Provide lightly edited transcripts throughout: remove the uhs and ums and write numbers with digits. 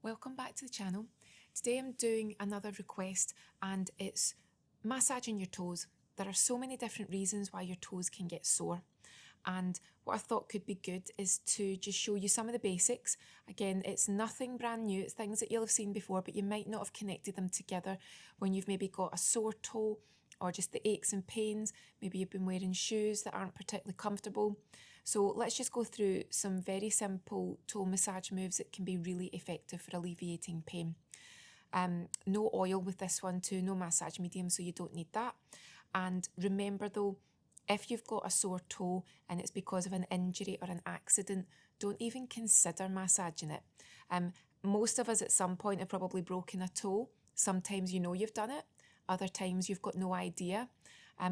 Welcome back to the channel. Today I'm doing another request and it's massaging your toes. There are so many different reasons why your toes can get sore, and what I thought could be good is to just show you some of the basics. Again, it's nothing brand new, it's things that you'll have seen before, but you might not have connected them together when you've maybe got a sore toe or just the aches and pains. Maybe you've been wearing shoes that aren't particularly comfortable. So let's just go through some very simple toe massage moves that can be really effective for alleviating pain. No oil with this one too, no massage medium, so you don't need that. And remember though, if you've got a sore toe and it's because of an injury or an accident, don't even consider massaging it. Most of us at some point have probably broken a toe. Sometimes you know you've done it, other times you've got no idea.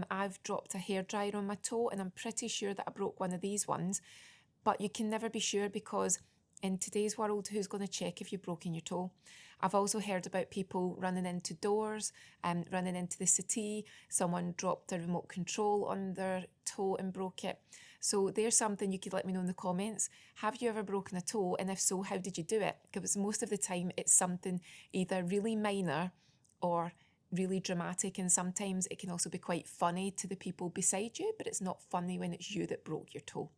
I've dropped a hairdryer on my toe and I'm pretty sure that I broke one of these ones, but you can never be sure because in today's world, who's going to check if you've broken your toe? I've also heard about people running into doors, running into the settee. Someone dropped a remote control on their toe and broke it. So there's something you could let me know in the comments. Have you ever broken a toe? And if so, how did you do it? Because most of the time it's something either really minor or really dramatic, and sometimes it can also be quite funny to the people beside you, but it's not funny when it's you that broke your toe.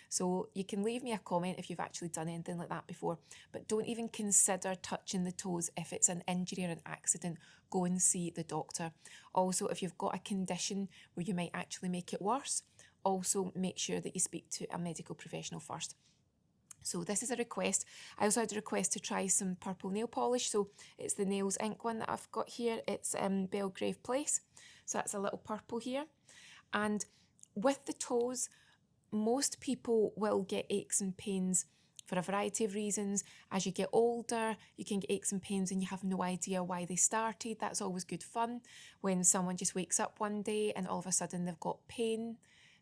So you can leave me a comment if you've actually done anything like that before, but don't even consider touching the toes if it's an injury or an accident. Go and see the doctor. Also, if you've got a condition where you might actually make it worse, also make sure that you speak to a medical professional first. So this is a request. I also had a request to try some purple nail polish. So it's the Nails Ink one that I've got here. It's Belgrave Place. So that's a little purple here. And with the toes, most people will get aches and pains for a variety of reasons. As you get older, you can get aches and pains and you have no idea why they started. That's always good fun. When someone just wakes up one day and all of a sudden they've got pain,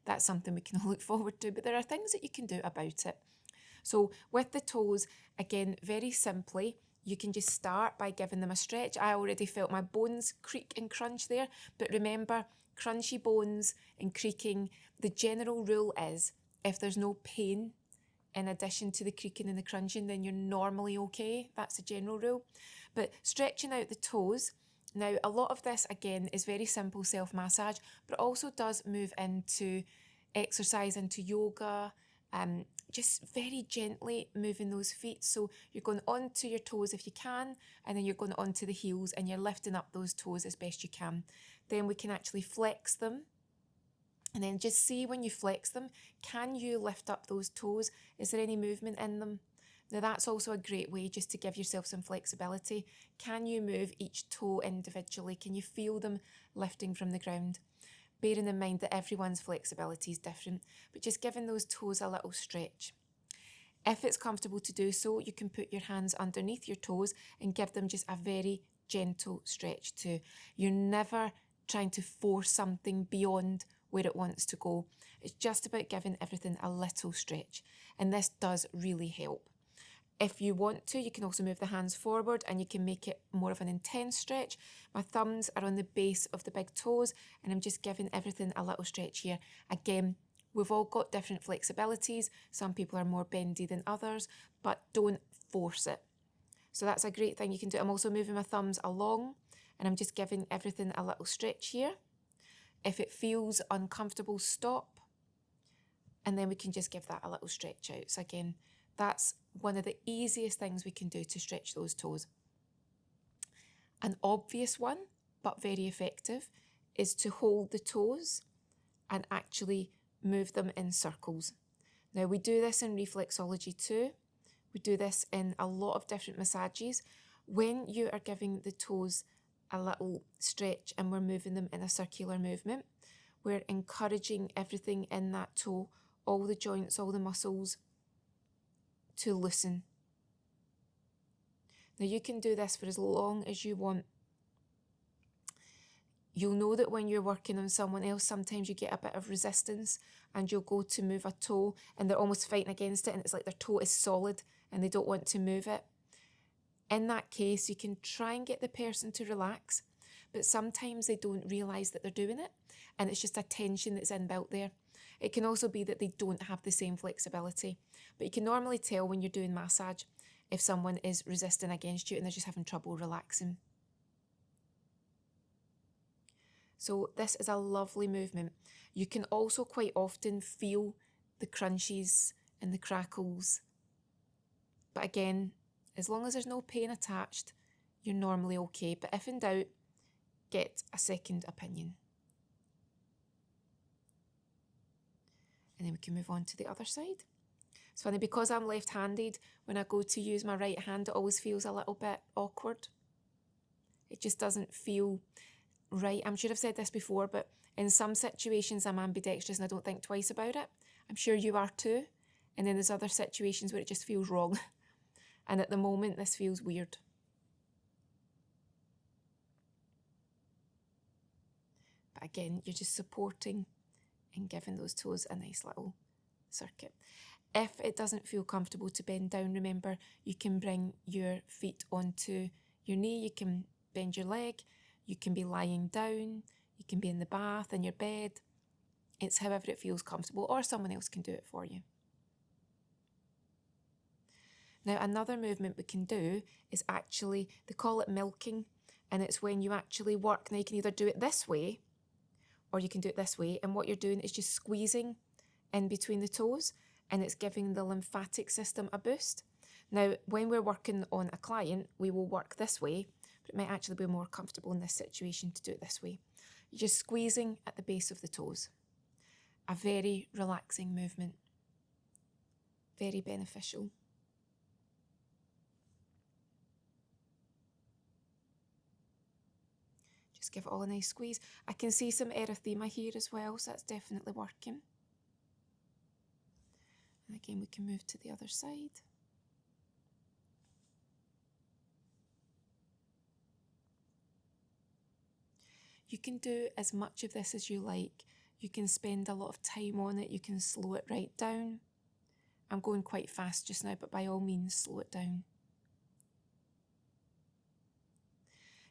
that's something we can all look forward to. But there are things that you can do about it. So with the toes, again, very simply, you can just start by giving them a stretch. I already felt my bones creak and crunch there, but remember, crunchy bones and creaking, the general rule is if there's no pain in addition to the creaking and the crunching, then you're normally okay. That's the general rule. But stretching out the toes, now a lot of this again is very simple self-massage, but also does move into exercise, into yoga, just very gently moving those feet. So you're going onto your toes if you can, and then you're going onto the heels and you're lifting up those toes as best you can. Then we can actually flex them. And then just see when you flex them, can you lift up those toes? Is there any movement in them? Now that's also a great way just to give yourself some flexibility. Can you move each toe individually? Can you feel them lifting from the ground? Bearing in mind that everyone's flexibility is different, but just giving those toes a little stretch. If it's comfortable to do so, you can put your hands underneath your toes and give them just a very gentle stretch too. You're never trying to force something beyond where it wants to go. It's just about giving everything a little stretch, and this does really help. If you want to, you can also move the hands forward and you can make it more of an intense stretch. My thumbs are on the base of the big toes and I'm just giving everything a little stretch here. Again, we've all got different flexibilities. Some people are more bendy than others, but don't force it. So that's a great thing you can do. I'm also moving my thumbs along and I'm just giving everything a little stretch here. If it feels uncomfortable, stop. And then we can just give that a little stretch out. So again, that's one of the easiest things we can do to stretch those toes. An obvious one, but very effective, is to hold the toes and actually move them in circles. Now we do this in reflexology too. We do this in a lot of different massages. When you are giving the toes a little stretch and we're moving them in a circular movement, we're encouraging everything in that toe, all the joints, all the muscles, to loosen. Now you can do this for as long as you want. You'll know that when you're working on someone else, sometimes you get a bit of resistance and you'll go to move a toe and they're almost fighting against it and it's like their toe is solid and they don't want to move it. In that case, you can try and get the person to relax, but sometimes they don't realise that they're doing it and it's just a tension that's inbuilt there. It can also be that they don't have the same flexibility, but you can normally tell when you're doing massage. if someone is resisting against you and they're just having trouble relaxing. So this is a lovely movement. You can also quite often feel the crunches and the crackles. But again, as long as there's no pain attached, you're normally okay. But if in doubt, get a second opinion. And then we can move on to the other side. It's funny, because I'm left-handed, when I go to use my right hand, it always feels a little bit awkward. It just doesn't feel right. I'm sure I've said this before, but in some situations I'm ambidextrous and I don't think twice about it. I'm sure you are too. And then there's other situations where it just feels wrong. And at the moment, this feels weird. But again, you're just supporting and giving those toes a nice little circuit. If it doesn't feel comfortable to bend down, remember, you can bring your feet onto your knee, you can bend your leg, you can be lying down, you can be in the bath, in your bed. It's however it feels comfortable, or someone else can do it for you. Now, another movement we can do is actually, they call it milking, and it's when you actually work. Now, you can either do it this way, or you can do it this way, and what you're doing is just squeezing in between the toes, and it's giving the lymphatic system a boost. Now, when we're working on a client, we will work this way, but it might actually be more comfortable in this situation to do it this way. You're just squeezing at the base of the toes. A very relaxing movement. Very beneficial. Just give it all a nice squeeze. I can see some erythema here as well, so that's definitely working. And again, we can move to the other side. You can do as much of this as you like. You can spend a lot of time on it. You can slow it right down. I'm going quite fast just now, but by all means, slow it down.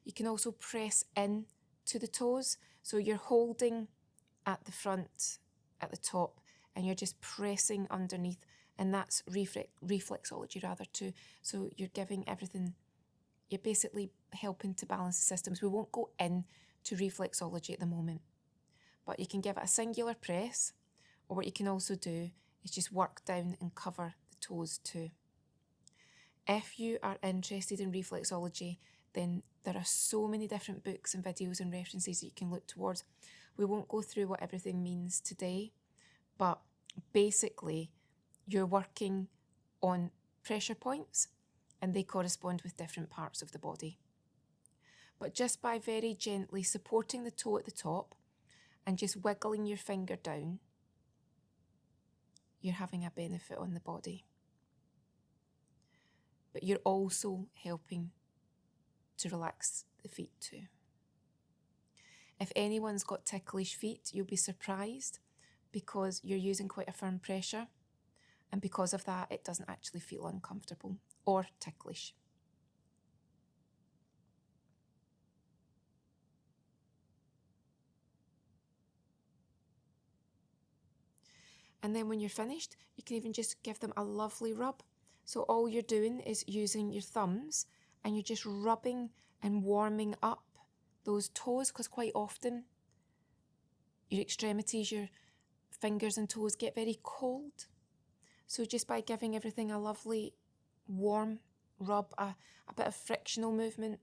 You can also press in to the toes. So you're holding at the front, at the top, and you're just pressing underneath. And that's reflexology rather too. So you're giving everything, you're basically helping to balance the systems. We won't go in to reflexology at the moment, but you can give it a singular press, or what you can also do is just work down and cover the toes too. If you are interested in reflexology, then there are so many different books and videos and references that you can look towards. We won't go through what everything means today, but basically you're working on pressure points and they correspond with different parts of the body. But just by very gently supporting the toe at the top and just wiggling your finger down, you're having a benefit on the body. But you're also helping to relax the feet too. If anyone's got ticklish feet, you'll be surprised because you're using quite a firm pressure, and because of that, it doesn't actually feel uncomfortable or ticklish. And then when you're finished, you can even just give them a lovely rub. So all you're doing is using your thumbs and you're just rubbing and warming up those toes, because quite often your extremities, your fingers and toes get very cold. So just by giving everything a lovely warm rub, a bit of frictional movement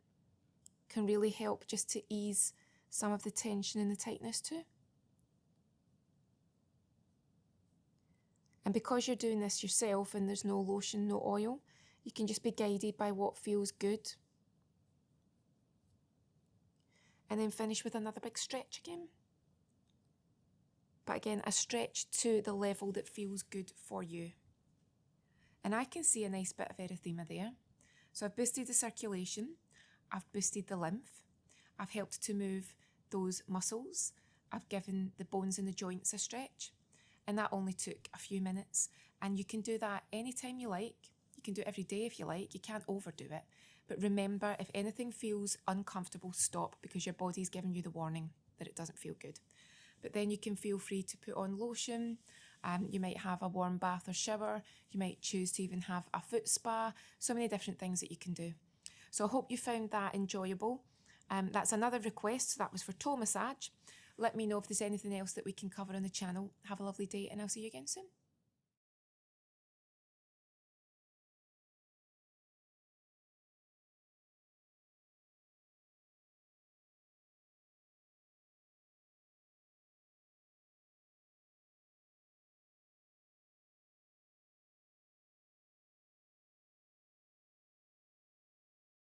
can really help just to ease some of the tension and the tightness too. And because you're doing this yourself and there's no lotion, no oil, you can just be guided by what feels good. And then finish with another big stretch again. But again, a stretch to the level that feels good for you. And I can see a nice bit of erythema there. So I've boosted the circulation, I've boosted the lymph, I've helped to move those muscles, I've given the bones in the joints a stretch. And that only took a few minutes. And you can do that anytime you like. You can do it every day if you like. You can't overdo it. But remember, if anything feels uncomfortable, stop, because your body's giving you the warning that it doesn't feel good. But then you can feel free to put on lotion, You might have a warm bath or shower. You might choose to even have a foot spa. So many different things that you can do. So I hope you found that enjoyable. That's another request. So that was for toe massage. Let me know if there's anything else that we can cover on the channel. Have a lovely day and I'll see you again soon.